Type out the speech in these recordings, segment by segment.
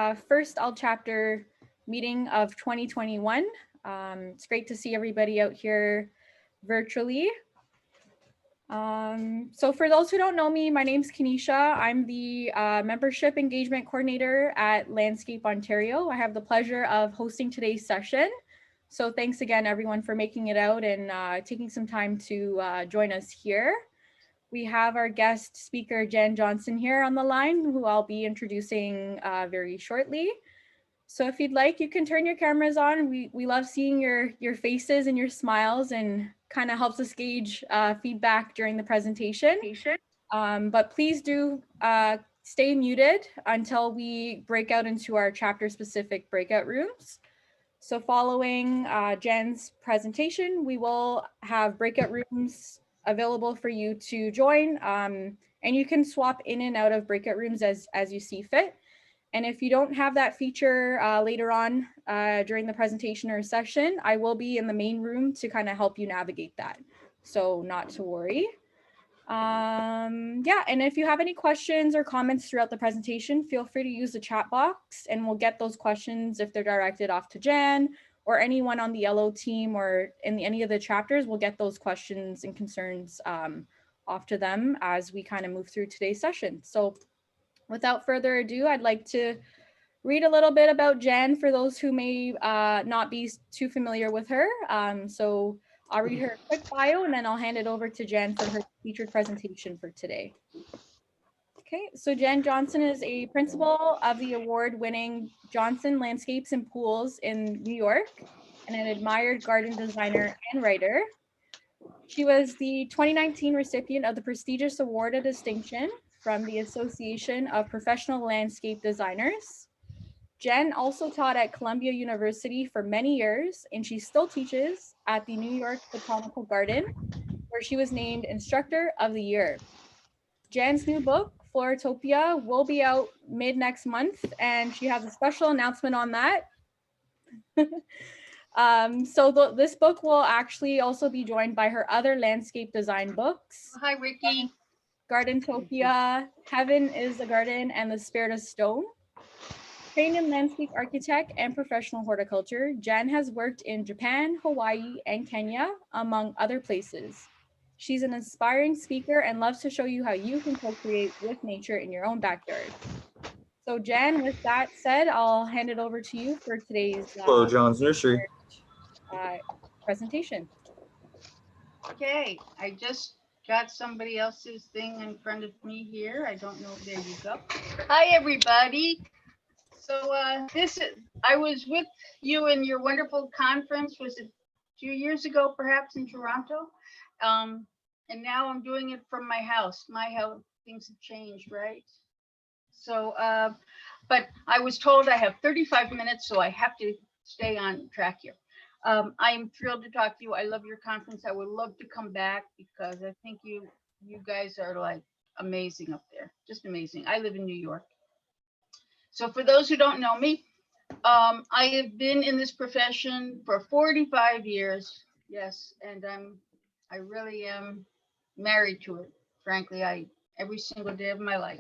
Untitled Chapter meeting of 2021. It's great to see everybody out here virtually. So for those who don't know me, my name's Kenisha. I'm the Membership Engagement Coordinator at Landscape Ontario. I have the pleasure of hosting today's session. So thanks again, everyone, for making it out and taking some time to join us here. We have our guest speaker, Jen Johnsen, here on the line, who I'll be introducing very shortly. So if you'd like, you can turn your cameras on. We love seeing your faces and your smiles, and kind of helps us gauge feedback during the presentation. But please do stay muted until we break out into our chapter-specific breakout rooms. So following Jen's presentation, we will have breakout rooms available for you to join, and you can swap in and out of breakout rooms as you see fit. And if you don't have that feature later on during the presentation or session, I will be in the main room to kind of help you navigate that. So not to worry. Yeah, and if you have any questions or comments throughout the presentation, feel free to use the chat box, and we'll get those questions if they're directed off to Jan or anyone on the LO team or in any of the chapters. We'll get those questions and concerns off to them as we kind of move through today's session. So without further ado, I'd like to read a little bit about Jen for those who may not be too familiar with her. So I'll read her quick bio, and then I'll hand it over to Jen for her featured presentation for today. Okay, so Jen Johnsen is a principal of the award-winning Johnsen Landscapes and Pools in New York, and an admired garden designer and writer. She was the 2019 recipient of the prestigious award of distinction from the Association of Professional Landscape Designers. Jen also taught at Columbia University for many years, and she still teaches at the New York Botanical Garden, where she was named Instructor of the Year. Jen's new book, Floratopia, will be out mid next month, and she has a special announcement on that. This book will actually also be joined by her other landscape design books. Hi, Ricky. Gardentopia, Heaven is a Garden, and The Spirit of Stone. Trained in landscape architect and professional horticulture, Jen has worked in Japan, Hawaii, and Kenya, among other places. She's an inspiring speaker and loves to show you how you can co-create with nature in your own backyard. So Jen, with that said, I'll hand it over to you for today's Hello, John's Nursery presentation. Okay, I just got somebody else's thing in front of me here. I don't know. There you go. Hi, everybody. So I was with you in your wonderful conference. Was it 2 years ago, perhaps, in Toronto? And now I'm doing it from my house. My house, things have changed, right? So, but I was told I have 35 minutes, so I have to stay on track here. I am thrilled to talk to you. I love your conference. I would love to come back because I think you guys are like amazing up there, just amazing. I live in New York. So for those who don't know me, I have been in this profession for 45 years. Yes, and I really am married to it. Frankly, every single day of my life.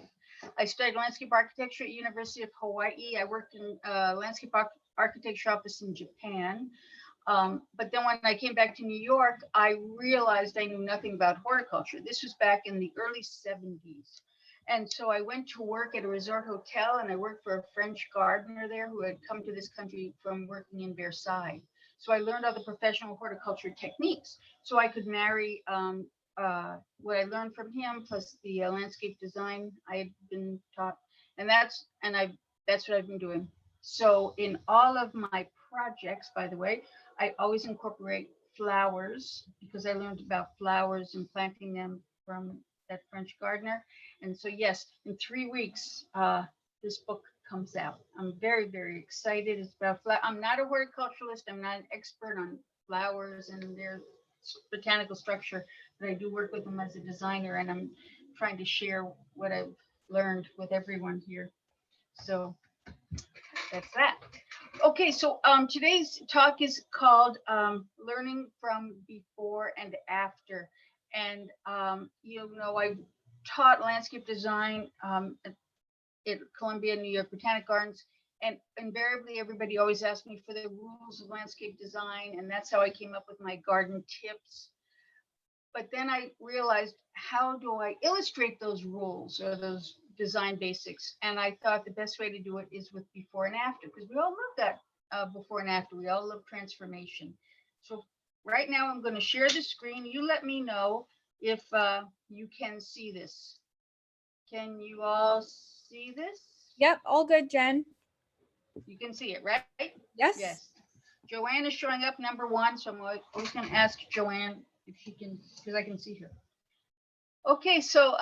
I studied landscape architecture at University of Hawaii. I worked in landscape architecture office in Japan. But then when I came back to New York, I realized I knew nothing about horticulture. This was back in the early 70s. And so I went to work at a resort hotel, and I worked for a French gardener there who had come to this country from working in Versailles. So I learned all the professional horticulture techniques so I could marry what I learned from him plus the landscape design I had been taught. And that's what I've been doing. So in all of my projects, by the way, I always incorporate flowers because I learned about flowers and planting them from that French gardener. And so, yes, in 3 weeks, this book comes out. I'm very, very excited. It's about I'm not a horticulturalist. I'm not an expert on flowers and their botanical structure, but I do work with them as a designer, and I'm trying to share what I've learned with everyone here. So that's that. Okay, so today's talk is called Learning from Before and After. And, I've taught landscape design at Columbia, New York Botanic Gardens And invariably, everybody always asks me for the rules of landscape design, and that's how I came up with my garden tips. But then I realized, how do I illustrate those rules or those design basics? And I thought the best way to do it is with before and after, because we all love that before and after. We all love transformation. So right now I'm going to share the screen. You let me know if you can see this. Can you all see this? Yep, all good, Jen. You can see it, right? Yes. Yes. Joanne is showing up number 1, so I'm always going to ask Joanne if she can, because I can see her. Okay, so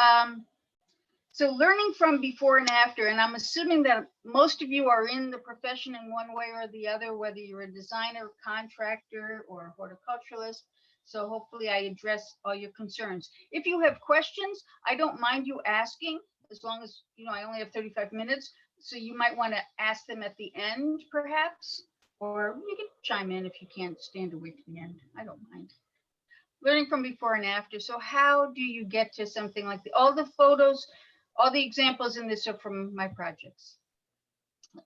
so learning from before and after, and I'm assuming that most of you are in the profession in one way or the other, whether you're a designer, contractor, or horticulturalist. So hopefully I address all your concerns. If you have questions, I don't mind you asking, as long as, you know, I only have 35 minutes. So you might want to ask them at the end, perhaps, or you can chime in if you can't stand to wait to the end. I don't mind. Learning from before and after. So how do you get to something like all the photos, all the examples in this are from my projects.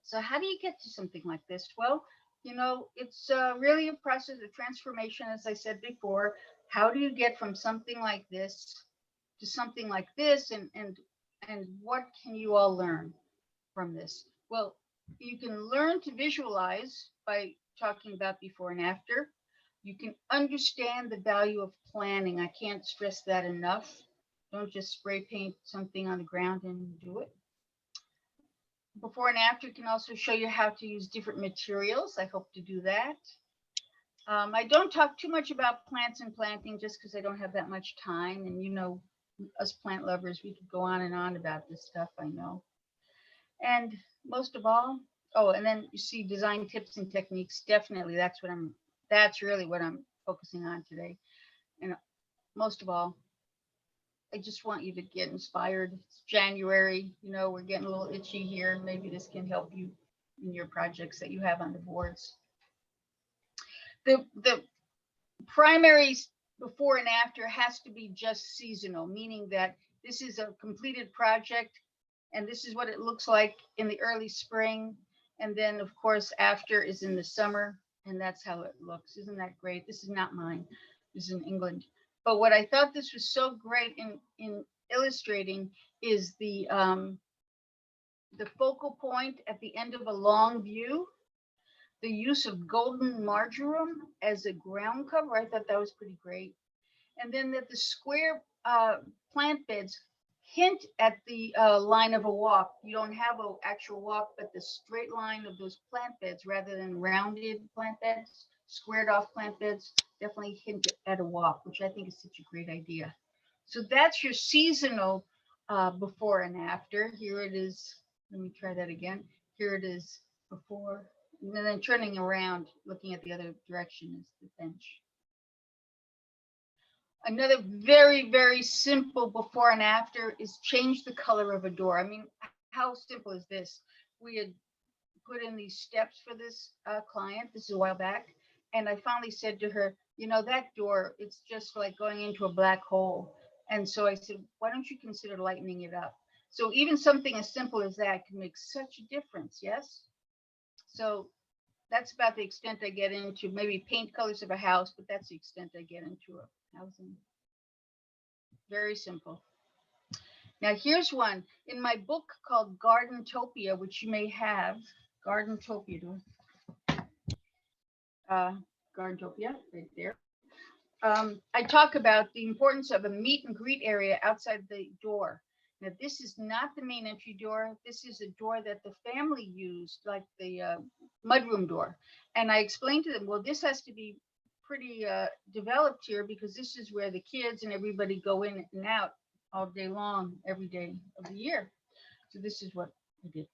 So how do you get to something like this? Well, you know, it's really a process of transformation, as I said before. How do you get from something like this to something like this, and what can you all learn from this? Well, you can learn to visualize by talking about before and after. You can understand the value of planning. I can't stress that enough. Don't just spray paint something on the ground and do it. Before and after can also show you how to use different materials. I hope to do that. I don't talk too much about plants and planting just because I don't have that much time. And you know, us plant lovers, we could go on and on about this stuff, I know. And most of all, oh, and then you see design tips and techniques. Definitely, that's really what I'm focusing on today. And most of all, I just want you to get inspired. It's January, you know, we're getting a little itchy here. Maybe this can help you in your projects that you have on the boards. The primary before and after has to be just seasonal, meaning that this is a completed project and this is what it looks like in the early spring. And then of course, after is in the summer, and that's how it looks. Isn't that great? This is not mine. This is in England. But what I thought this was so great in illustrating is the focal point at the end of a long view, the use of golden marjoram as a ground cover. I thought that was pretty great. And then that the square plant beds hint at the line of a walk. You don't have an actual walk, but the straight line of those plant beds rather than rounded plant beds, squared off plant beds, definitely hint at a walk, which I think is such a great idea. So that's your seasonal before and after. Here it is. Let me try that again. Here it is before, and then turning around, looking at the other direction is the bench. Another very, very simple before and after is change the color of a door. I mean, how simple is this? We had put in these steps for this client. This is a while back. And I finally said to her, you know, that door, it's just like going into a black hole. And so I said, why don't you consider lightening it up? So even something as simple as that can make such a difference, yes? So that's about the extent I get into, maybe paint colors of a house, but that's the extent I get into a housing. Very simple. Now here's one in my book called Gardentopia, which you may have. Gardentopia, Gardentopia, right there. I talk about the importance of a meet and greet area outside the door. Now this is not the main entry door. This is a door that the family used, like the mudroom door. And I explained to them, well, this has to be pretty developed here because this is where the kids and everybody go in and out all day long, every day of the year. So this is what I did.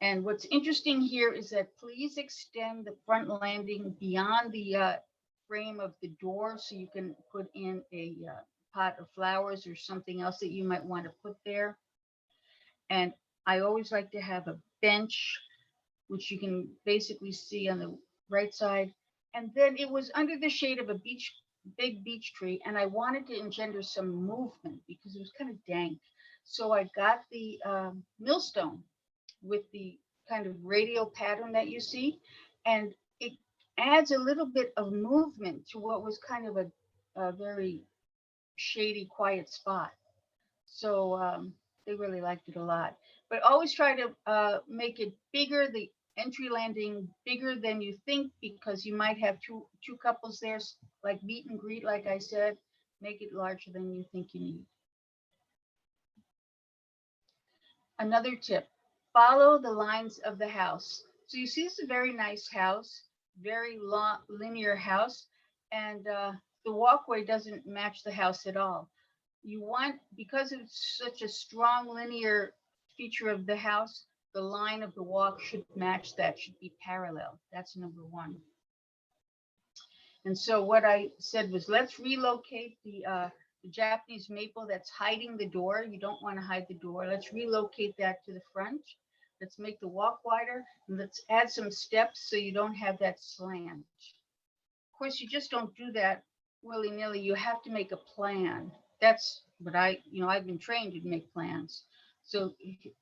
And what's interesting here is that please extend the front landing beyond the frame of the door so you can put in a pot of flowers or something else that you might want to put there. And I always like to have a bench, which you can basically see on the right side. And then it was under the shade of a big beech tree, and I wanted to engender some movement because it was kind of dank. So I got the millstone with the kind of radial pattern that you see, and it adds a little bit of movement to what was kind of a very shady, quiet spot. So they really liked it a lot. But always try to make it bigger, the entry landing bigger than you think, because you might have two couples there, like meet and greet, like I said. Make it larger than you think you need. Another tip, follow the lines of the house. So you see, this is a very nice house, very long, linear house, and the walkway doesn't match the house at all. You want, because it's such a strong linear feature of the house, the line of the walk should match that, should be parallel. That's number one. And so what I said was, let's relocate the Japanese maple that's hiding the door. You don't want to hide the door. Let's relocate that to the front. Let's make the walk wider, and let's add some steps so you don't have that slant. Of course, you just don't do that willy-nilly. You have to make a plan. That's what I've been trained to make plans. So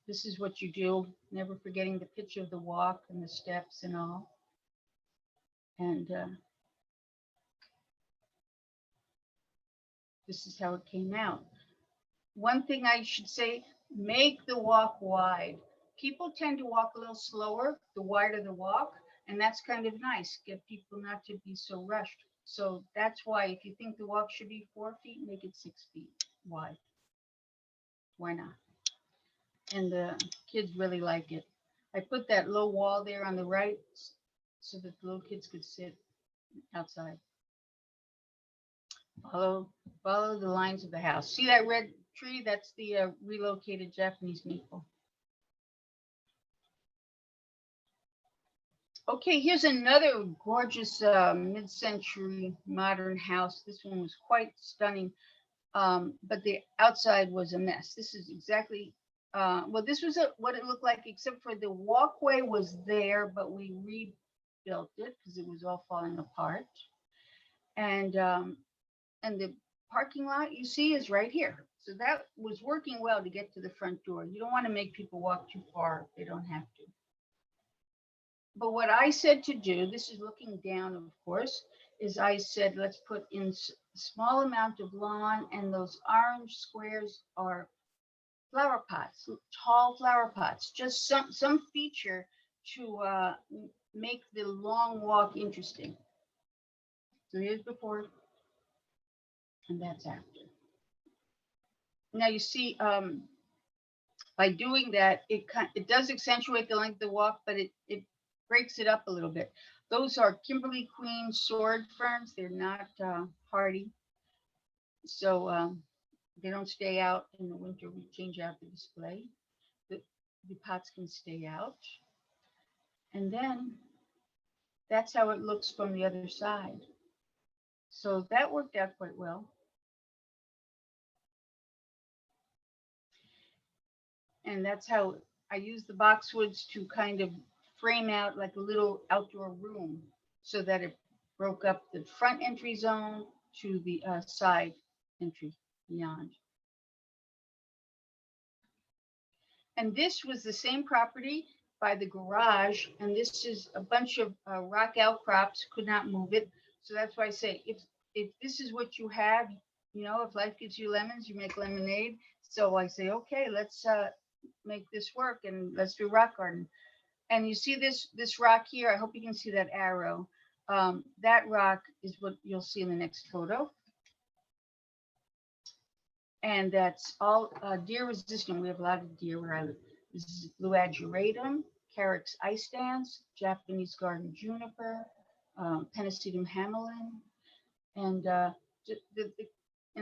this is what you do, never forgetting the pitch of the walk and the steps and all. And this is how it came out. One thing I should say, make the walk wide. People tend to walk a little slower, the wider the walk, and that's kind of nice. Get people not to be so rushed. So that's why if you think the walk should be 4 feet, make it 6 feet wide. Why not? And the kids really like it. I put that low wall there on the right so that the little kids could sit outside. Follow the lines of the house. See that red tree? That's the relocated Japanese maple. Okay, here's another gorgeous mid-century modern house. This one was quite stunning, but the outside was a mess. This is exactly, well, this was what it looked like, except for the walkway was there, but we rebuilt it because it was all falling apart. And the parking lot you see is right here. So that was working well to get to the front door. You don't want to make people walk too far if they don't have to. But what I said to do, this is looking down, of course, is I said, let's put in a small amount of lawn, and those orange squares are flower pots, tall flower pots, just some feature to make the long walk interesting. So here's before, and that's after. Now you see, by doing that, it does accentuate the length of the walk, but it breaks it up a little bit. Those are Kimberly Queen sword ferns. They're not hardy, so they don't stay out in the winter. We change out the display. The pots can stay out. And then that's how it looks from the other side. So that worked out quite well. And that's how I used the boxwoods to kind of frame out like a little outdoor room so that it broke up the front entry zone to the side entry beyond. And this was the same property by the garage, and this is a bunch of rock outcrops, could not move it. So that's why I say, if this is what you have, if life gives you lemons, you make lemonade. So I say, okay, let's make this work, and let's do rock garden. And you see this rock here. I hope you can see that arrow. That rock is what you'll see in the next photo. And that's all deer resistant. We have a lot of deer where I live. This is blue ageratum, Carex ice dance, Japanese garden juniper, Pennisetum hamelin, and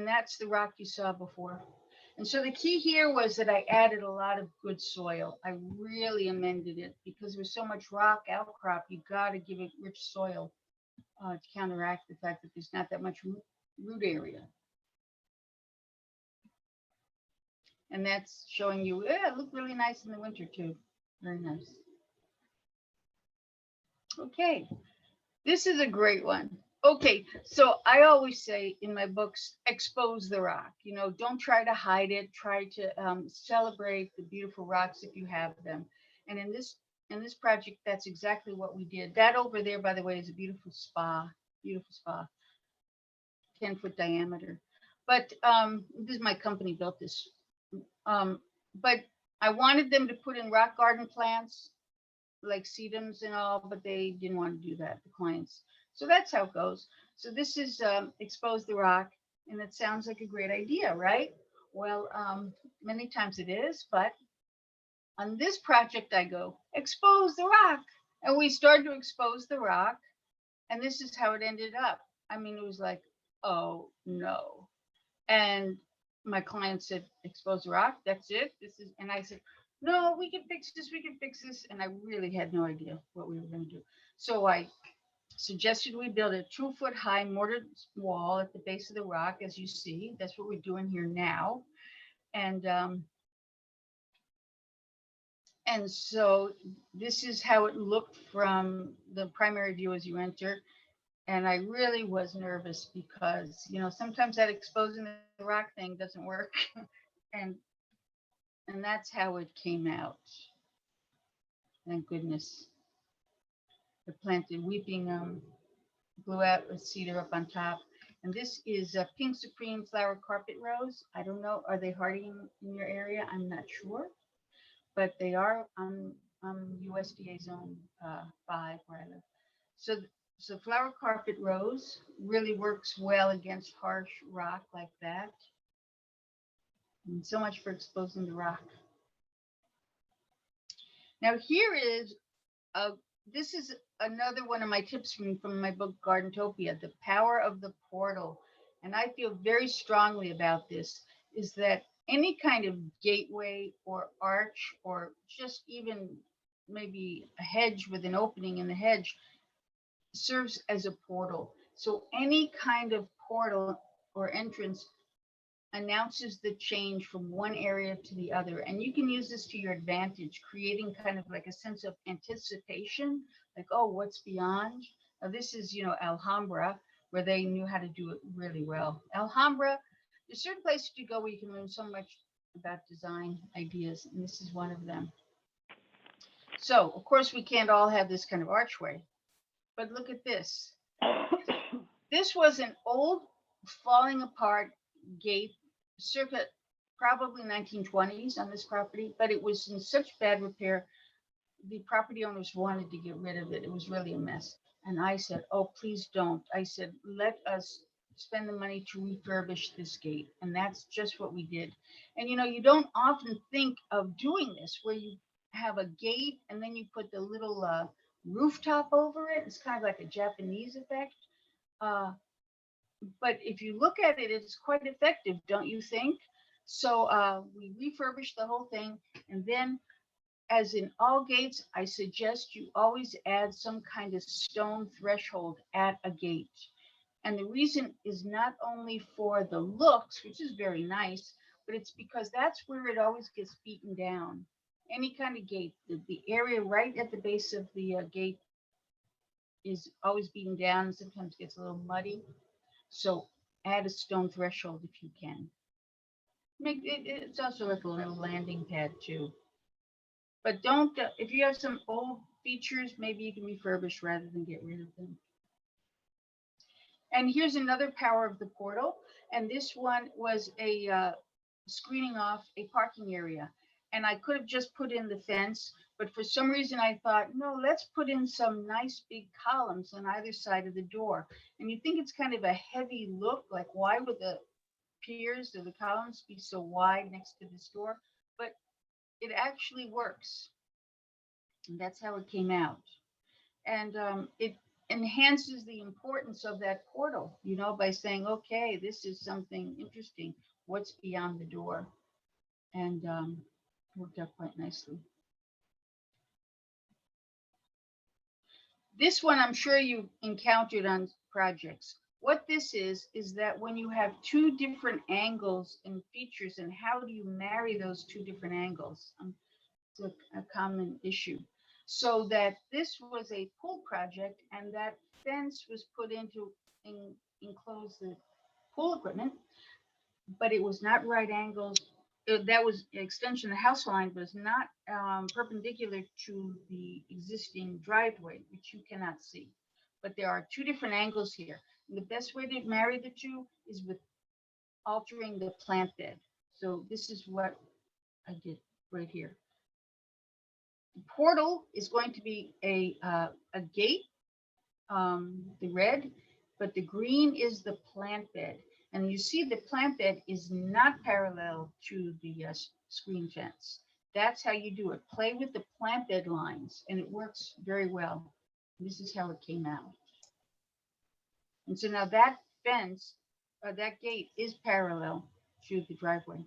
that's the rock you saw before. And so the key here was that I added a lot of good soil. I really amended it because there's so much rock outcrop. You got to give it rich soil to counteract the fact that there's not that much root area. And that's showing you, it looked really nice in the winter too. Very nice. Okay, this is a great one. Okay, so I always say in my books, expose the rock. Don't try to hide it. Try to celebrate the beautiful rocks if you have them. And in this in this project, that's exactly what we did. That over there, by the way, is a beautiful spa, 10-foot diameter. But this is my company built this. But I wanted them to put in rock garden plants like sedums and all, but they didn't want to do that, the clients. So that's how it goes. So this is expose the rock, and it sounds like a great idea, right? Well, many times it is, but on this project I go, expose the rock. And we started to expose the rock, and this is how it ended up. I mean, it was like, oh no. And my client said, expose the rock, that's it. This is, and I said, no, we can fix this, we can fix this. And I really had no idea what we were going to do. So I suggested we build a 2-foot high mortar wall at the base of the rock, as you see. That's what we're doing here now. And so this is how it looked from the primary view as you enter. And I really was nervous because, you know, sometimes that exposing the rock thing doesn't work. and and that's how it came out. Thank goodness. I planted weeping blue atlas cedar up on top. And this is a pink supreme flower carpet rose. I don't know, are they hardy in your area? I'm not sure, but they are on USDA zone 5 where I live. So flower carpet rose really works well against harsh rock like that. And so much for exposing the rock. Now here is this is another one of my tips from my book Gardentopia, the power of the portal. And I feel very strongly about this, is that any kind of gateway or arch or just even maybe a hedge with an opening in the hedge serves as a portal. So any kind of portal or entrance announces the change from one area to the other. And you can use this to your advantage, creating kind of like a sense of anticipation, like, oh, what's beyond? Now, this is, you know, Alhambra, where they knew how to do it really well. Alhambra, there's certain places to go where you can learn so much about design ideas, and this is one of them. So, of course, we can't all have this kind of archway, but look at this. This was an old, falling apart gate, circa probably 1920s on this property, but it was in such bad repair, the property owners wanted to get rid of it. It was really a mess. And I said, oh, please don't. I said, let us spend the money to refurbish this gate. And that's just what we did. And, you know, you don't often think of doing this, where you have a gate and then you put the little rooftop over it. It's kind of like a Japanese effect. But if you look at it, it's quite effective, don't you think? So we refurbished the whole thing. And then, as in all gates, I suggest you always add some kind of stone threshold at a gate. And the reason is not only for the looks, which is very nice, but it's because that's where it always gets beaten down. Any kind of gate, the area right at the base of the gate is always beaten down and sometimes gets a little muddy. So add a stone threshold if you can. It's also like a little landing pad too. But don't, if you have some old features, maybe you can refurbish rather than get rid of them. And here's another power of the portal. And this one was a screening off a parking area. And I could have just put in the fence, but for some reason I thought, no, let's put in some nice big columns on either side of the door. And you think it's kind of a heavy look, like why would the piers or the columns be so wide next to this door? But it actually works. And that's how it came out. And it enhances the importance of that portal, you know, by saying, okay, this is something interesting. What's beyond the door? And worked out quite nicely. This one I'm sure you encountered on projects. What this is that when you have two different angles and features, and how do you marry those two different angles? It's a common issue. So that this was a pool project, and that fence was put in to enclose the pool equipment, but it was not right angles that was an extension. The house line was not perpendicular to the existing driveway, which you cannot see. But there are two different angles here. And the best way to marry the two is with altering the plant bed. So this is what I did right here. The portal is going to be a gate, the red, but the green is the plant bed. And you see the plant bed is not parallel to the screen fence. That's how you do it. Play with the plant bed lines, and it works very well. This is how it came out. And so now that fence, that gate is parallel to the driveway.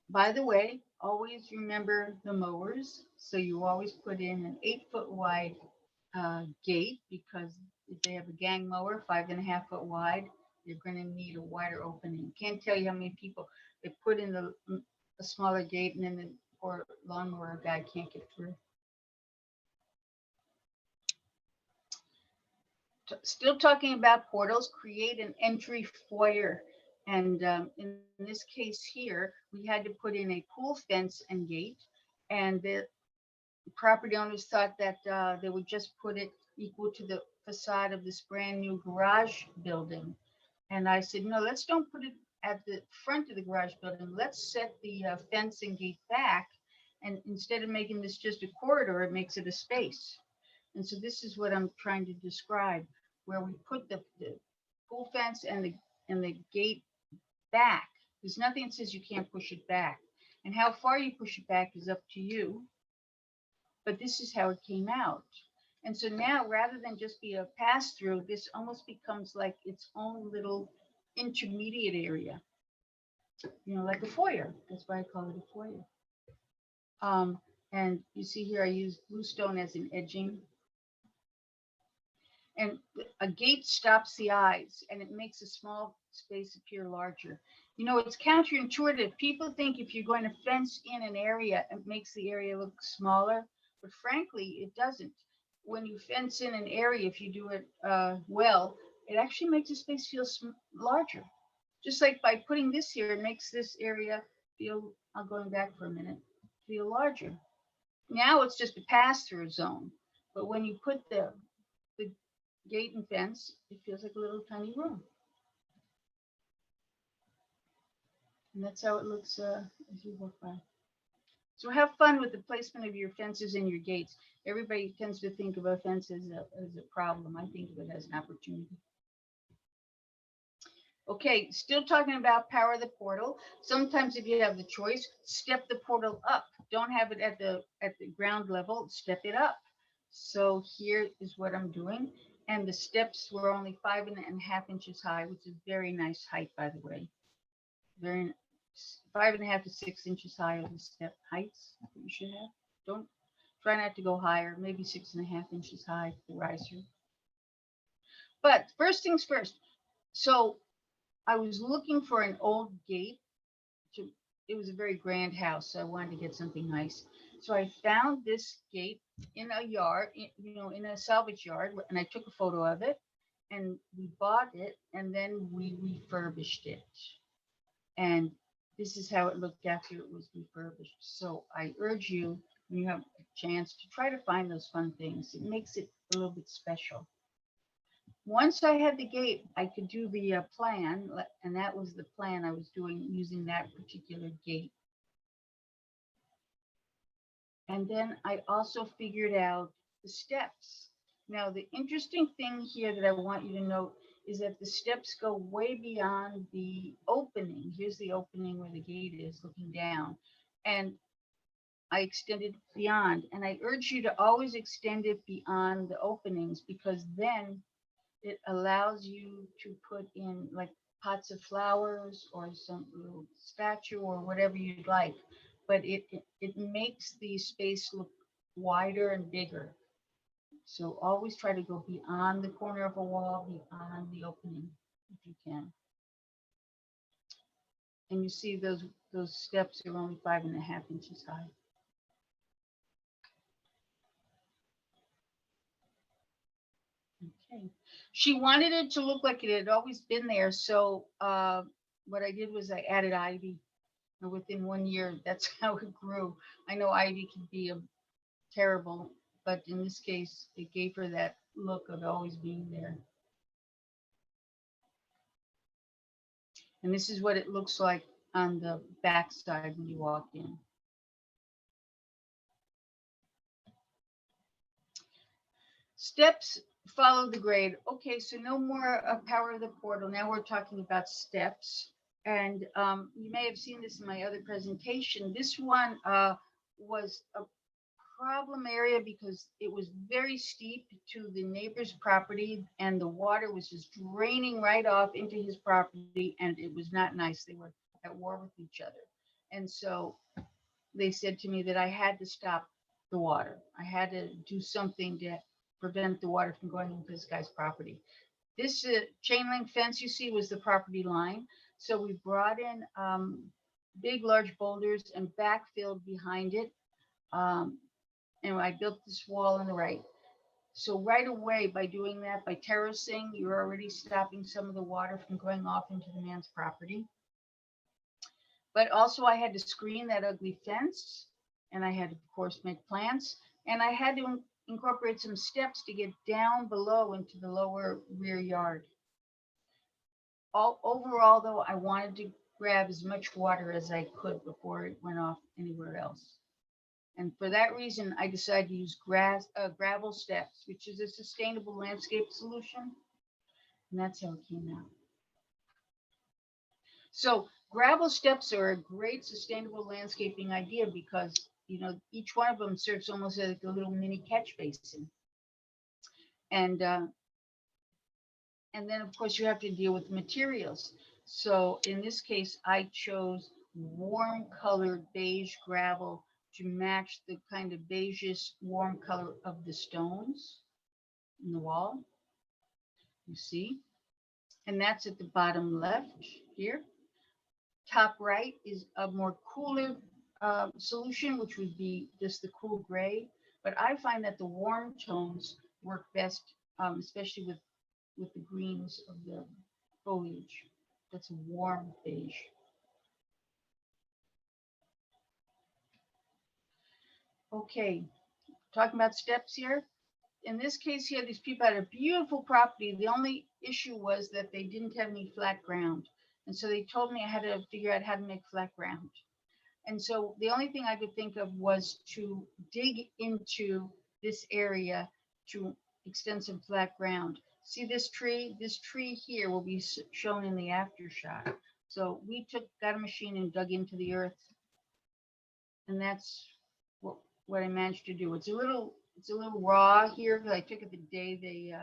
By the way, always remember the mowers. So you always put in an 8-foot wide gate, because if they have a gang mower, 5.5 foot wide, you're going to need a wider opening. Can't tell you how many people they put in a smaller gate, and then the poor lawnmower guy can't get through. Still talking about portals, create an entry foyer. And in this case here, we had to put in a pool fence and gate. And the property owners thought that they would just put it equal to the facade of this brand new garage building. And I said, no, let's don't put it at the front of the garage building. Let's set the fence and gate back. And instead of making this just a corridor, it makes it a space. And so this is what I'm trying to describe, where we put the pool fence and the gate back. There's nothing that says you can't push it back. And how far you push it back is up to you. But this is how it came out. And so now, rather than just be a pass-through, this almost becomes like its own little intermediate area, like a foyer. That's why I call it a foyer. And you see here, I use bluestone as an edging. And a gate stops the eyes, and it makes a small space appear larger. It's counterintuitive. People think if you're going to fence in an area, it makes the area look smaller. But frankly, it doesn't. When you fence in an area, if you do it well, it actually makes the space feel larger. Just like by putting this here, it makes this area feel, I'm going back for a minute, feel larger. Now it's just a pass-through zone. But when you put the gate and fence, it feels like a little tiny room. And that's how it looks as you walk by. So have fun with the placement of your fences and your gates. Everybody tends to think of a fence as a problem. I think of it as an opportunity. Okay, still talking about power the portal. Sometimes if you have the choice, step the portal up. Don't have it at the ground level, step it up. So here is what I'm doing. And the steps were only 5.5 inches high, which is very nice height, by the way. Very 5.5 to 6 inches high are the step heights that you should have. Don't try not to go higher, maybe 6.5 inches high for the riser. But first things first. So I was looking for an old gate. It was a very grand house, so I wanted to get something nice. So I found this gate in a yard, in a salvage yard, and I took a photo of it, and we bought it, and then we refurbished it. And this is how it looked after it was refurbished. So I urge you, when you have a chance, to try to find those fun things. It makes it a little bit special. Once I had the gate, I could do the plan, and that was the plan I was doing using that particular gate. And then I also figured out the steps. Now, the interesting thing here that I want you to note is that the steps go way beyond the opening. Here's the opening where the gate is looking down. And I extended beyond. And I urge you to always extend it beyond the openings, because then it allows you to put in like pots of flowers or some little statue or whatever you'd like. But it makes the space look wider and bigger. So always try to go beyond the corner of a wall, beyond the opening, if you can. And you see those steps are only 5.5 inches high. Okay. She wanted it to look like it had always been there. So what I did was I added ivy. And within 1 year, that's how it grew. I know ivy can be terrible, but in this case, it gave her that look of always being there. And this is what it looks like on the back side when you walk in. Steps follow the grade. Okay, so no more power of the portal. Now we're talking about steps. And you may have seen this in my other presentation. This one was a problem area because it was very steep to the neighbor's property and the water was just draining right off into his property, and it was not nice. They were at war with each other. And so they said to me that I had to stop the water. I had to do something to prevent the water from going into this guy's property. This chain link fence you see was the property line. So we brought in big, large boulders and backfilled behind it. And I built this wall on the right. So right away, by doing that, by terracing, you're already stopping some of the water from going off into the man's property. But also I had to screen that ugly fence, and I had to, of course, make plants, and I had to incorporate some steps to get down below into the lower rear yard. Overall, though, I wanted to grab as much water as I could before it went off anywhere else. And for that reason, I decided to use gravel steps, which is a sustainable landscape solution. And that's how it came out. So gravel steps are a great sustainable landscaping idea because, you know, each one of them serves almost like a little mini catch basin. And then, of course, you have to deal with materials. So in this case, I chose warm colored beige gravel to match the kind of beigeish warm color of the stones in the wall, you see. And that's at the bottom left here. Top right is a more cooler solution, which would be just the cool gray. But I find that the warm tones work best, especially with the greens of the foliage. That's a warm beige. Okay, talking about steps here. In this case here, these people had a beautiful property. The only issue was that they didn't have any flat ground. And so they told me I had to figure out how to make flat ground. And so the only thing I could think of was to dig into this area to extend some flat ground. See this tree? This tree here will be shown in the after shot. So we got a machine and dug into the earth. And that's what I managed to do. It's a little raw here because I took it the day they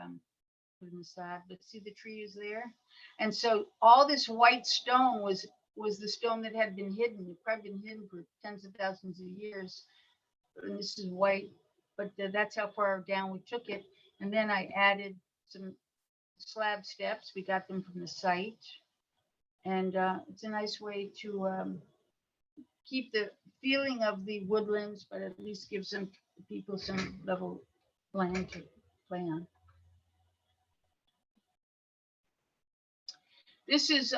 put in the slab, but see the tree is there. And so all this white stone was the stone that had been hidden. It probably been hidden for tens of thousands of years. And this is white, but that's how far down we took it. And then I added some slab steps. We got them from the site. And it's a nice way to keep the feeling of the woodlands, but at least give some people some level land to play on. This is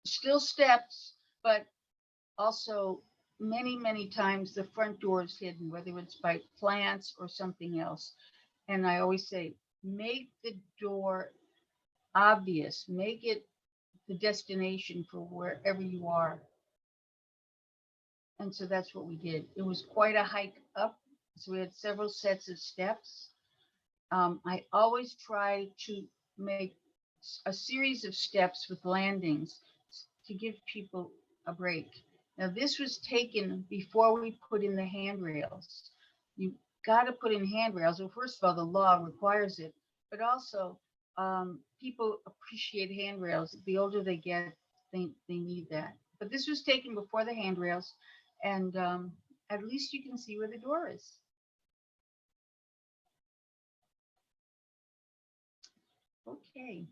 still steps, but also many times the front door is hidden, whether it's by plants or something else. And I always say, make the door obvious, make it the destination for wherever you are. And so that's what we did. It was quite a hike up. So we had several sets of steps. I always try to make a series of steps with landings to give people a break. Now this was taken before we put in the handrails. You got to put in handrails. Well, first of all, the law requires it, but also people appreciate handrails. The older they get, they need that. But this was taken before the handrails, and at least you can see where the door is. Okay,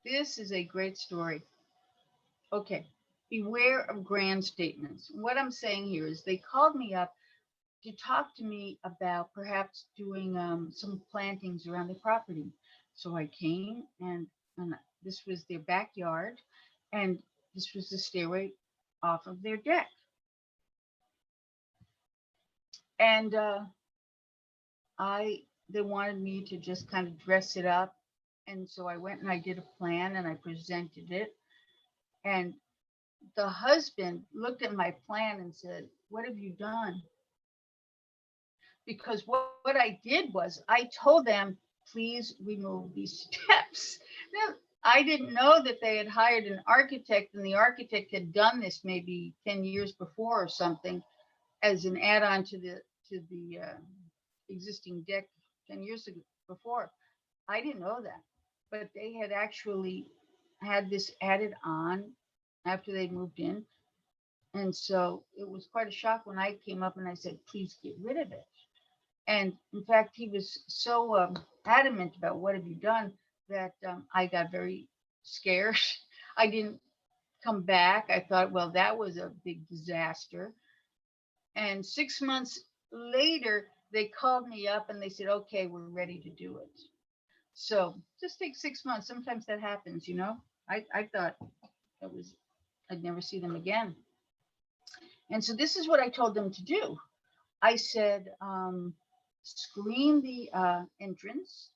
this is a great story. Okay, beware of grand statements. What I'm saying here is they called me up to talk to me about perhaps doing some plantings around the property. So I came, and this was their backyard, and this was the stairway off of their deck. And they wanted me to just kind of dress it up. And so I went and I did a plan and I presented it. And the husband looked at my plan and said, "What have you done?" Because what I did was I told them, please remove these steps. Now, I didn't know that they had hired an architect, and the architect had done this maybe 10 years before or something as an add-on to the existing deck 10 years ago before. I didn't know that, but they had actually had this added on after they moved in. And so it was quite a shock when I came up and I said, please get rid of it. And in fact, he was so adamant about what have you done that I got very scared. I didn't come back. I thought, well, that was a big disaster. And 6 months later, they called me up and they said, okay, we're ready to do it. So just take 6 months. Sometimes that happens, you know. I thought I'd never see them again. And so this is what I told them to do. I said, screen the entrance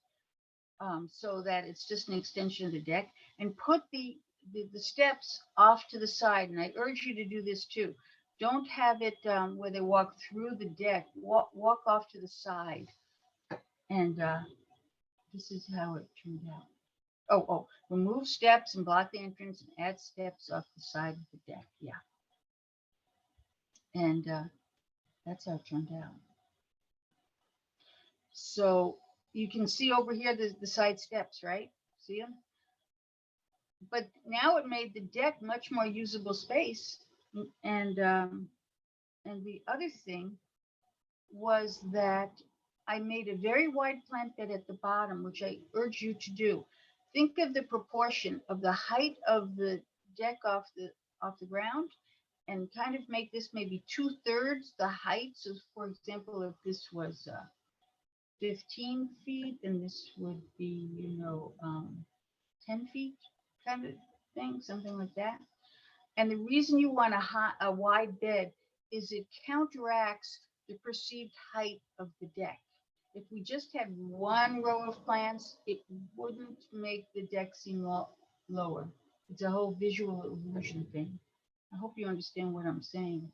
so that it's just an extension of the deck, and put the steps off to the side. And I urge you to do this too. Don't have it where they walk through the deck. Walk off to the side. And this is how it turned out. Oh, remove steps and block the entrance and add steps off the side of the deck. Yeah. And that's how it turned out. So you can see over here the side steps, right? See them? But now it made the deck much more usable space. And the other thing was that I made a very wide plant bed at the bottom, which I urge you to do. Think of the proportion of the height of the deck off the ground, and kind of make this maybe 2/3 the height. So for example, if this was 15 feet, then this would be, 10 feet kind of thing, something like that. And the reason you want a wide bed is it counteracts the perceived height of the deck. If we just had one row of plants, it wouldn't make the deck seem lower. It's a whole visual illusion thing. I hope you understand what I'm saying.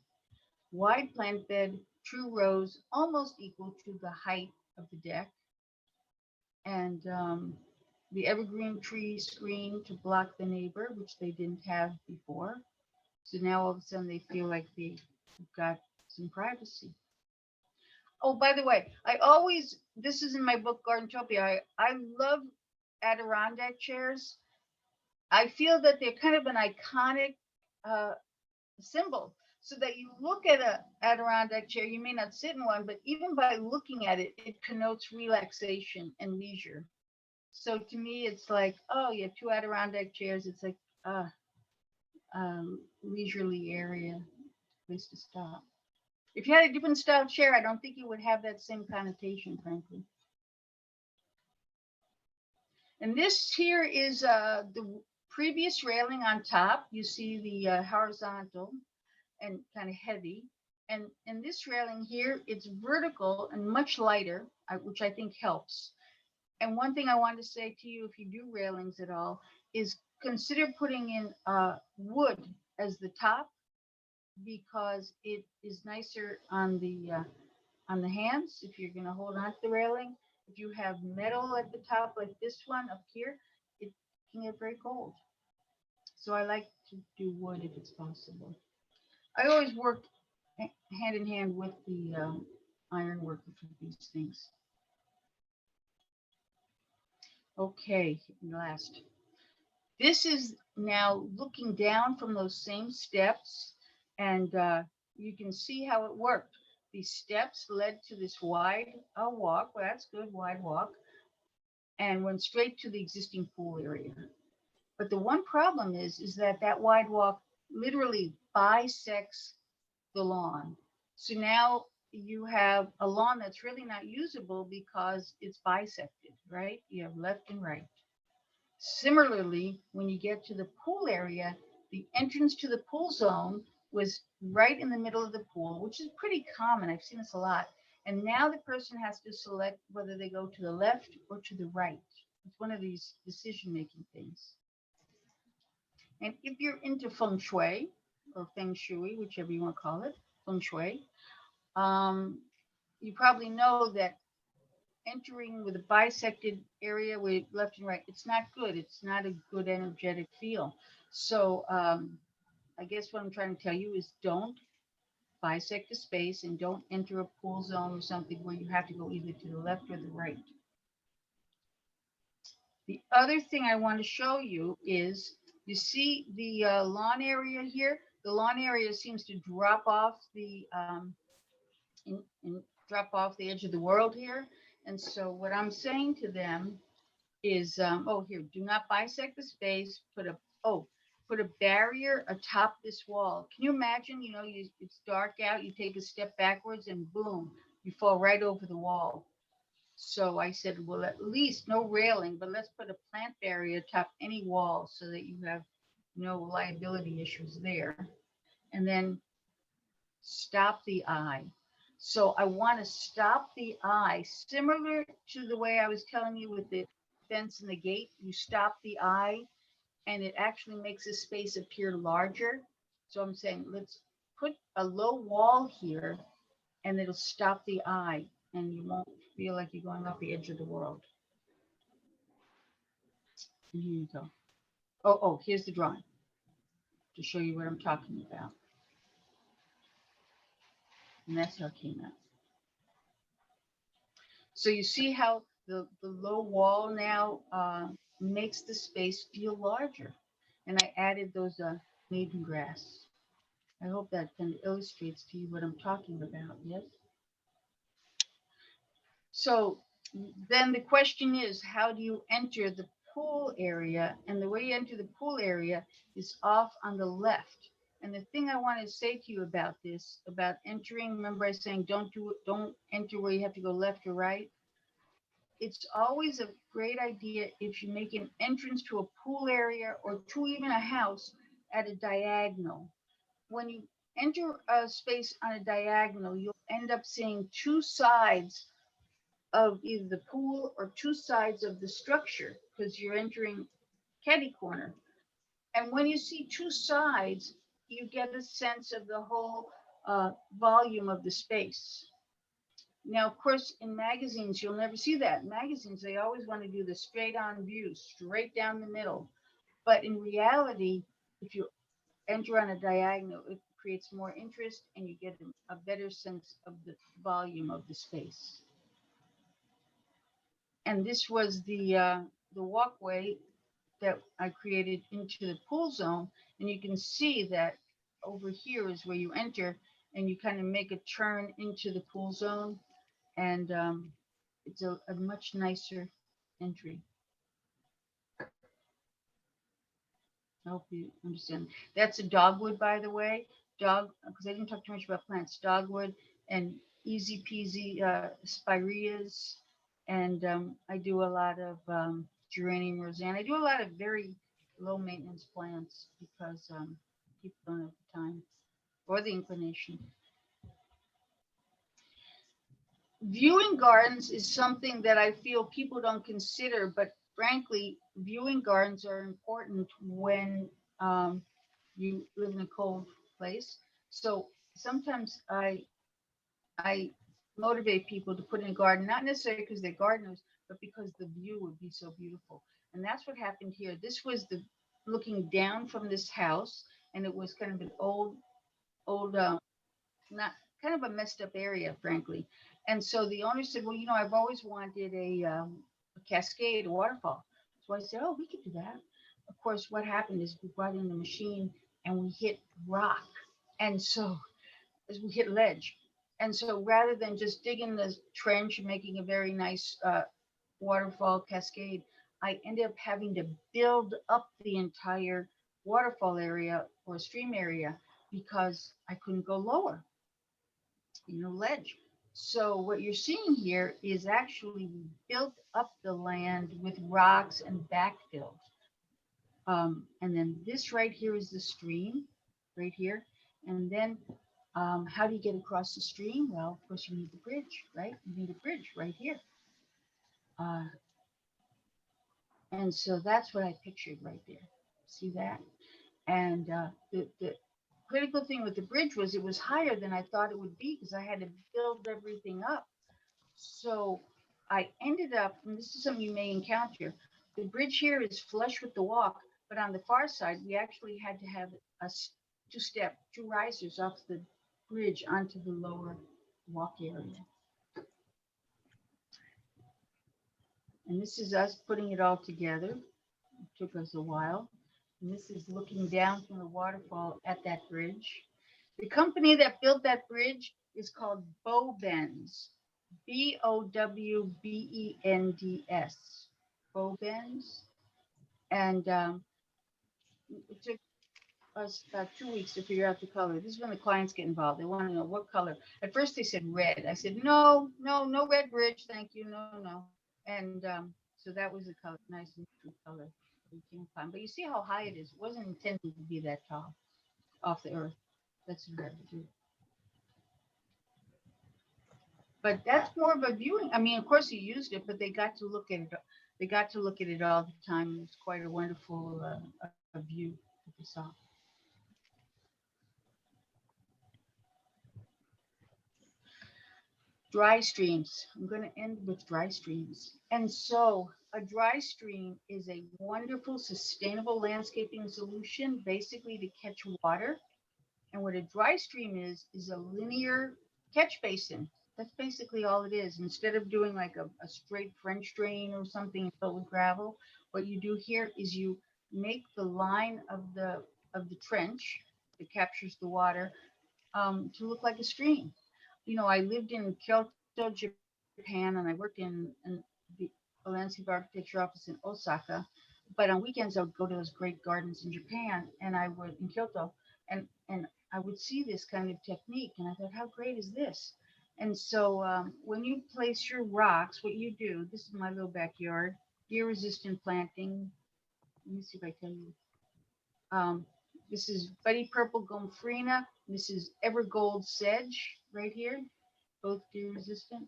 Wide plant bed, true rows, almost equal to the height of the deck. And the evergreen tree screen to block the neighbor, which they didn't have before. So now all of a sudden they feel like they've got some privacy. Oh, by the way, this is in my book, Gardentopia. I love Adirondack chairs. I feel that they're kind of an iconic symbol, so that you look at a Adirondack chair, you may not sit in one, but even by looking at it, it connotes relaxation and leisure. So to me, it's like, oh, you have 2 Adirondack chairs. It's like leisurely area, place to stop. If you had a different style chair, I don't think it would have that same connotation, frankly. And this here is the previous railing on top. You see the horizontal and kind of heavy. And this railing here, it's vertical and much lighter, which I think helps. And one thing I want to say to you, if you do railings at all, is consider putting in wood as the top, because it is nicer on the hands if you're going to hold on to the railing. If you have metal at the top like this one up here, it can get very cold. So I like to do wood if it's possible. I always work hand in hand with the iron worker for these things. Okay, last. This is now looking down from those same steps, and you can see how it worked. These steps led to this wide walk. Well, that's good, wide walk, and went straight to the existing pool area. But the one problem is that wide walk literally bisects the lawn. So now you have a lawn that's really not usable because it's bisected, right? You have left and right. Similarly, when you get to the pool area, the entrance to the pool zone was right in the middle of the pool, which is pretty common. I've seen this a lot. And now the person has to select whether they go to the left or to the right. It's one of these decision-making things. And if you're into feng shui or feng shui, whichever you want to call it, feng shui, you probably know that entering with a bisected area with left and right, it's not good. It's not a good energetic feel. So I guess what I'm trying to tell you is don't bisect the space and don't enter a pool zone or something where you have to go either to the left or the right. The other thing I want to show you is, you see the lawn area here? The lawn area seems to drop off the drop off the edge of the world here. And so what I'm saying to them is, oh, here, do not bisect the space. Put a barrier atop this wall. Can you imagine? You know, it's dark out. You take a step backwards, and boom, you fall right over the wall. So I said, well, at least no railing, but let's put a plant barrier atop any wall so that you have no liability issues there. And then stop the eye. So I want to stop the eye, similar to the way I was telling you with the fence and the gate. You stop the eye, and it actually makes the space appear larger. So I'm saying, let's put a low wall here, and it'll stop the eye, and you won't feel like you're going off the edge of the world. And here you go. Oh, here's the drawing to show you what I'm talking about. And that's how it came out. So you see how the low wall now makes the space feel larger. And I added those maiden grass. I hope that kind of illustrates to you what I'm talking about, yes? So then the question is, how do you enter the pool area? And the way you enter the pool area is off on the left. And the thing I want to say to you about this, about entering, remember I was saying don't enter where you have to go left or right. It's always a great idea if you make an entrance to a pool area or to even a house at a diagonal. When you enter a space on a diagonal, you'll end up seeing two sides of either the pool or two sides of the structure because you're entering catty corner. And when you see two sides, you get a sense of the whole volume of the space. Now, of course, in magazines, you'll never see that. In magazines, they always want to do the straight on view, straight down the middle. But in reality, if you enter on a diagonal, it creates more interest and you get a better sense of the volume of the space. And this was the walkway that I created into the pool zone. And you can see that over here is where you enter and you kind of make a turn into the pool zone. And it's a much nicer entry. I hope you understand. That's a dogwood, by the way. Because I didn't talk too much about plants. Dogwood and easy peasy spireas. And I do a lot of geranium roseanne. I do a lot of very low maintenance plants because people don't have the time or the inclination. Viewing gardens is something that I feel people don't consider, but frankly, viewing gardens are important when you live in a cold place. So sometimes I motivate people to put in a garden, not necessarily because they're gardeners, but because the view would be so beautiful. And that's what happened here. This was the looking down from this house, and it was kind of an old, not kind of a messed up area, frankly. And so the owner said, well, you know, I've always wanted a cascade, a waterfall. So I said, oh, we could do that. Of course, what happened is we brought in the machine and we hit rock. And so as we hit ledge. And so rather than just digging the trench and making a very nice waterfall cascade, I ended up having to build up the entire waterfall area or stream area because I couldn't go lower, ledge. So what you're seeing here is actually we built up the land with rocks and backfill. And then this right here is the stream, right here. And then how do you get across the stream? Well, of course, you need the bridge, right? You need a bridge right here. Uh, and so that's what I pictured right there. See that? And the critical thing with the bridge was it was higher than I thought it would be because I had to build everything up. So I ended up, and this is something you may encounter, the bridge here is flush with the walk, but on the far side, we actually had to have a two risers off the bridge onto the lower walk area. And this is us putting it all together. It took us a while. And this is looking down from the waterfall at that bridge. The company that built that bridge is called Bowbends, Bowbends, Bowbends. And it took us about 2 weeks to figure out the color. This is when the clients get involved. They want to know what color. At first they said red. I said, no, red bridge. Thank you. No. And so that was the color, nice and true color we came upon. But you see how high it is. It wasn't intended to be that tall off the earth. That's what I had to do. But that's more of a viewing. I mean, of course he used it, but they got to look at it. They got to look at it all the time. It was quite a wonderful view that they saw. Dry streams. I'm going to end with dry streams. And so a dry stream is a wonderful, sustainable landscaping solution, basically to catch water. And what a dry stream is a linear catch basin. That's basically all it is. Instead of doing like a straight French drain or something filled with gravel, what you do here is you make the line of the trench that captures the water to look like a stream. You know, I lived in Kyoto, Japan, and I worked in the landscape architecture office in Osaka. But on weekends, I would go to those great gardens in Japan, and I would in Kyoto, and I would see this kind of technique, and I thought, how great is this? And so when you place your rocks, what you do, this is my little backyard, deer-resistant planting. Let me see if I tell you. This is Buddy Purple Gomphrena. This is Evergold Sedge right here, both deer resistant.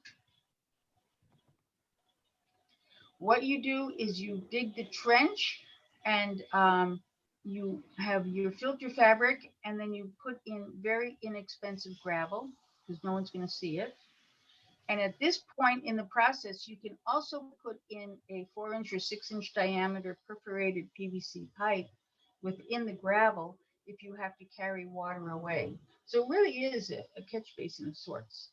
What you do is you dig the trench and you have your filter fabric, and then you put in very inexpensive gravel because no one's going to see it. And at this point in the process, you can also put in a 4-inch or 6-inch diameter perforated PVC pipe within the gravel if you have to carry water away. So it really is a catch basin of sorts.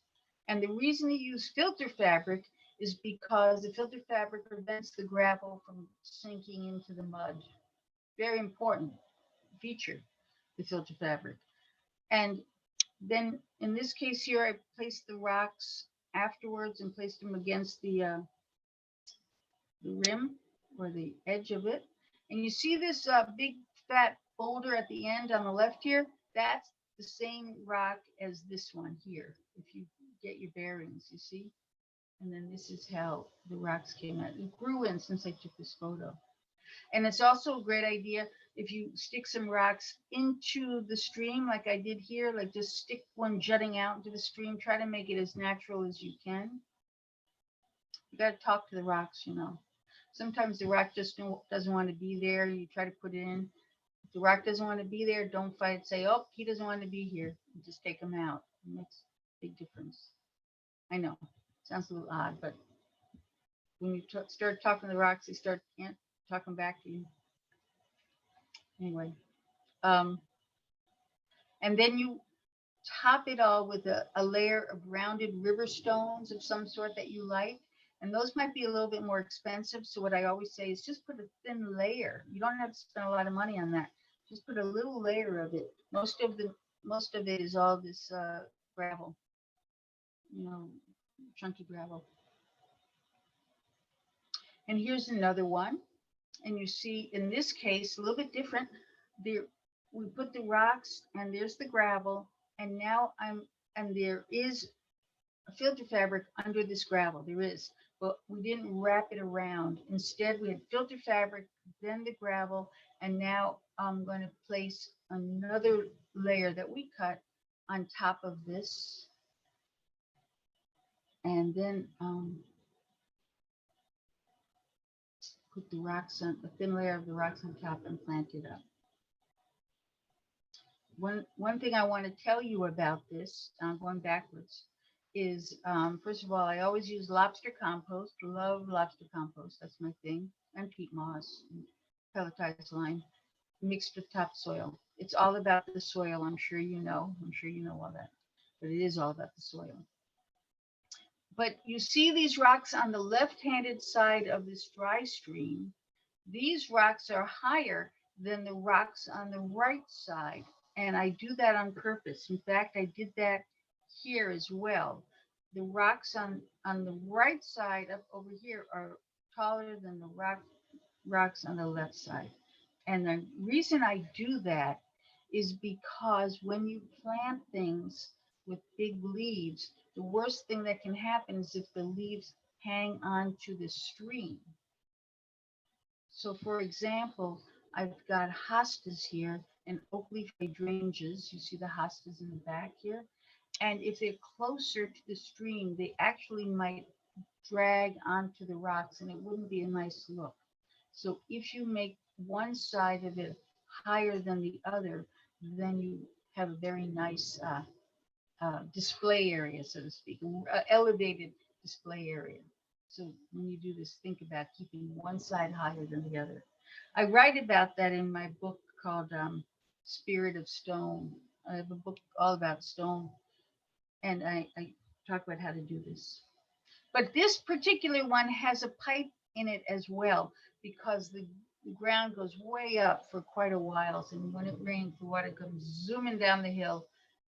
And the reason you use filter fabric is because the filter fabric prevents the gravel from sinking into the mud. Very important feature, the filter fabric. And then in this case here, I placed the rocks afterwards and placed them against the rim or the edge of it. And you see this big fat boulder at the end on the left here? That's the same rock as this one here. If you get your bearings, you see? And then this is how the rocks came out. It grew in since I took this photo. And it's also a great idea if you stick some rocks into the stream like I did here, like just stick one jutting out into the stream, try to make it as natural as you can. You got to talk to the rocks, you know. Sometimes the rock just doesn't want to be there. You try to put it in. If the rock doesn't want to be there, don't fight. Say, oh, he doesn't want to be here. And just take him out. It makes a big difference. I know, sounds a little odd, but when you start talking to the rocks, they start talking back to you. Anyway, and then you top it all with a layer of rounded river stones of some sort that you like. And those might be a little bit more expensive. So what I always say is just put a thin layer. You don't have to spend a lot of money on that. Just put a little layer of it. Most of it is all this gravel, you know, chunky gravel. And here's another one. And you see, in this case, a little bit different. There, we put the rocks, and there's the gravel, and now there is a filter fabric under this gravel. There is, but we didn't wrap it around. Instead, we had filter fabric, then the gravel, And now I'm going to place another layer that we cut on top of this. And then put the rocks on, a thin layer of the rocks on top and plant it up. One thing I want to tell you about this, going backwards, is first of all, I always use lobster compost. Love lobster compost. That's my thing. And peat moss, and pelletized lime, mixed with topsoil. It's all about the soil. I'm sure you know. I'm sure you know all that. But it is all about the soil. But you see these rocks on the left-handed side of this dry stream. These rocks are higher than the rocks on the right side. And I do that on purpose. In fact, I did that here as well. The rocks on the right side up over here are taller than the rocks on the left side. And the reason I do that is because when you plant things with big leaves, the worst thing that can happen is if the leaves hang on to the stream. So for example, I've got hostas here and oak leaf hydrangeas. You see the hostas in the back here? And if they're closer to the stream, they actually might drag onto the rocks and it wouldn't be a nice look. So if you make one side of it higher than the other, then you have a very nice display area, so to speak, elevated display area. So when you do this, think about keeping one side higher than the other. I write about that in my book called Spirit of Stone. I have a book all about stone, and I talk about how to do this. But this particular one has a pipe in it as well, because the ground goes way up for quite a while. And when it rains, the water comes zooming down the hill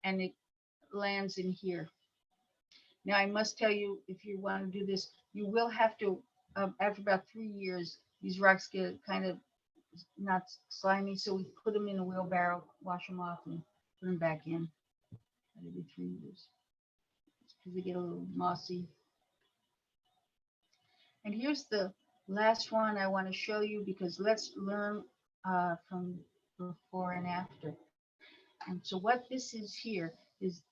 and it lands in here. Now, I must tell you, if you want to do this, you will have to, after about 3 years, these rocks get kind of not slimy. So we put them in a wheelbarrow, wash them off, and put them back in every 3 years because they get a little mossy. And here's the last one I want to show you, because let's learn from before and after. And so what this is here is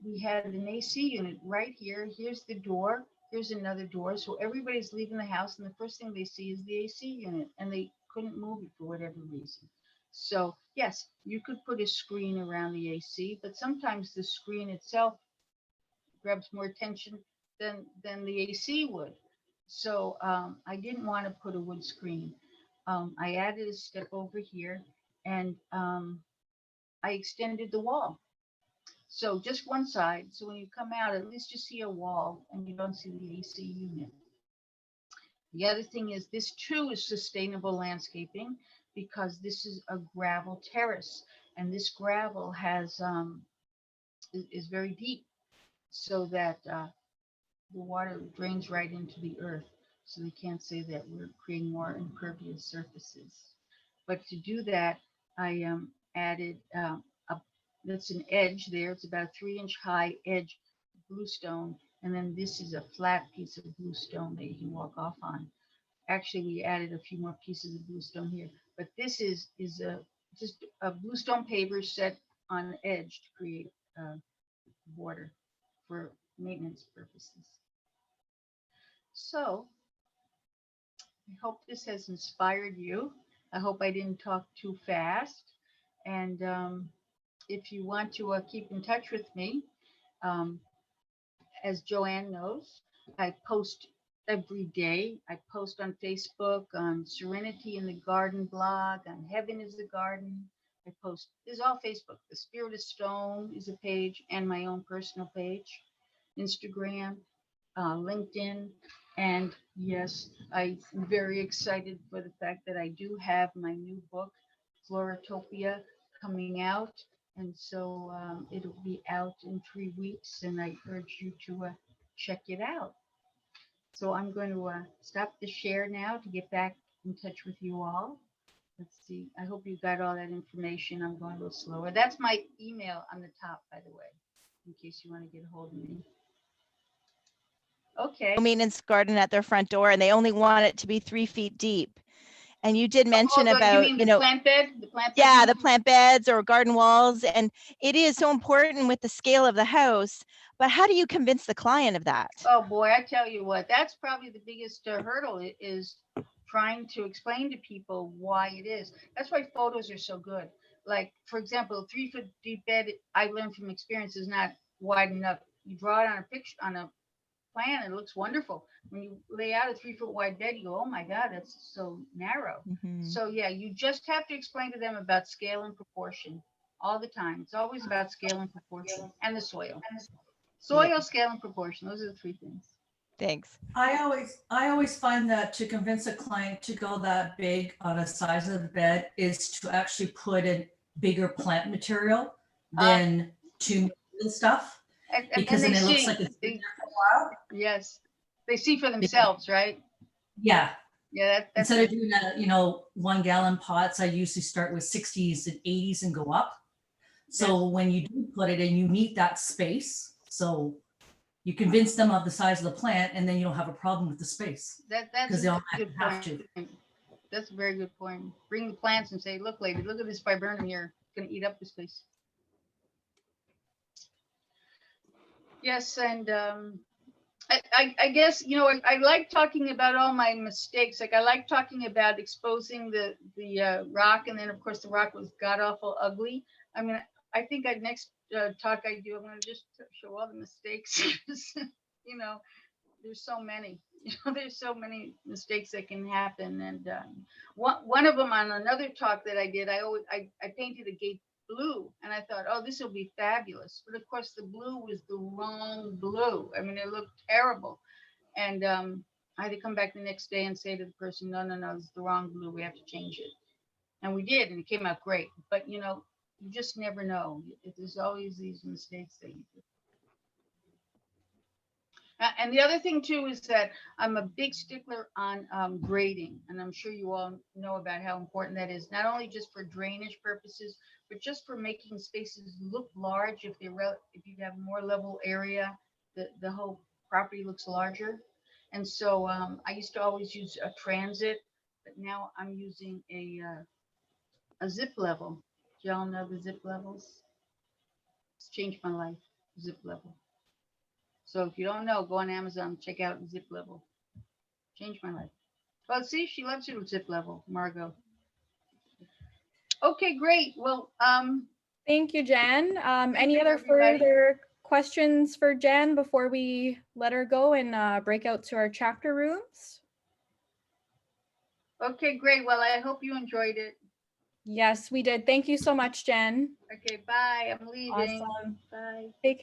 we had an AC unit right here. Here's the door. Here's another door. So everybody's leaving the house and the first thing they see is the AC unit, and they couldn't move it for whatever reason. So yes, you could put a screen around the AC, but sometimes the screen itself grabs more attention than the AC would. So I didn't want to put a wood screen. I added a step over here, and I extended the wall. So just one side. So when you come out, at least you see a wall and you don't see the AC unit. The other thing is this too is sustainable landscaping, because this is a gravel terrace, and this gravel has is very deep, so that the water drains right into the earth. So they can't say that we're creating more impervious surfaces. But to do that, I added that's an edge there. It's about a 3-inch high edge bluestone. And then this is a flat piece of bluestone that you can walk off on. Actually, we added a few more pieces of bluestone here. But this is just a bluestone paver set on edge to create border for maintenance purposes. So I hope this has inspired you. I hope I didn't talk too fast. And if you want to keep in touch with me, as Joanne knows, I post every day. I post on Facebook, on Serenity in the Garden blog, on Heaven is the Garden. I post, this is all Facebook. The Spirit of Stone is a page, and my own personal page, Instagram, LinkedIn. And yes, I'm very excited for the fact that I do have my new book, Floratopia, coming out. And so it'll be out in 3 weeks, and I urge you to check it out. So I'm going to stop the share now to get back in touch with you all. Let's see. I hope you got all that information. I'm going a little slower. That's my email on the top, by the way, in case you want to get a hold of me. Okay. Maintenance garden at their front door, and they only want it to be 3 feet deep. And you did mention you about, mean the plant bed? The plant bed? yeah, the plant beds or garden walls. And it is so important with the scale of the house. But how do you convince the client of that? Oh boy, I tell you what, that's probably the biggest hurdle is trying to explain to people why it is. That's why photos are so good. Like, for example, a 3-foot deep bed, I learned from experience, is not wide enough. You draw it on a picture, on a plan, and it looks wonderful. When you lay out a 3-foot wide bed, you go, oh my God, that's so narrow. So yeah, you just have to explain to them about scale and proportion all the time. It's always about scale and proportion, and the soil. Soil, scale, and proportion. Those are the 3 things. Thanks. I always find that to convince a client to go that big on a size of the bed is to actually put in bigger plant material than to stuff. Because then it looks like it's been there for a while. Yes, they see for themselves, right? Yeah. Yeah. That's Instead of doing that, 1 gallon pots, I usually start with 60s and 80s and go up. So when you do put it in, you need that space. So you convince them of the size of the plant, and then you don't have a problem with the space. That's they a don't good have point. to. That's a very good point. Bring the plants and say, look, lady, look at this viburnum here. It's going to eat up this place. Yes, and I guess, I like talking about all my mistakes. Like, I like talking about exposing the rock, and then of course the rock was god awful ugly. I mean, I think next talk I do, I'm going to just show all the mistakes. There's so many. There's so many mistakes that can happen. And one of them on another talk that I did, I painted a gate blue, and I thought, oh, this will be fabulous. But of course, the blue was the wrong blue. I mean, it looked terrible. And I had to come back the next day and say to the person, no, this is the wrong blue. We have to change it. And we did, and it came out great. But, you just never know. There's always these mistakes that you do. And the other thing too is that I'm a big stickler on grading, and I'm sure you all know about how important that is, not only just for drainage purposes, but just for making spaces look large. If you have more level area, the whole property looks larger. And so I used to always use a transit, but now I'm using a zip level. Do y'all know the zip levels? It's changed my life. Zip level. So if you don't know, go on Amazon, check out zip level. Changed my life. Well, see, she loves you with zip level, Margot. Okay, great. Well, thank you, Jen. Any you, other everybody. further questions for Jen before we let her go and break out to our chapter rooms? Okay, great. Well, I hope you enjoyed it. Yes, we did. Thank you so much, Jen. Okay, bye. I'm leaving. Awesome. Bye. Take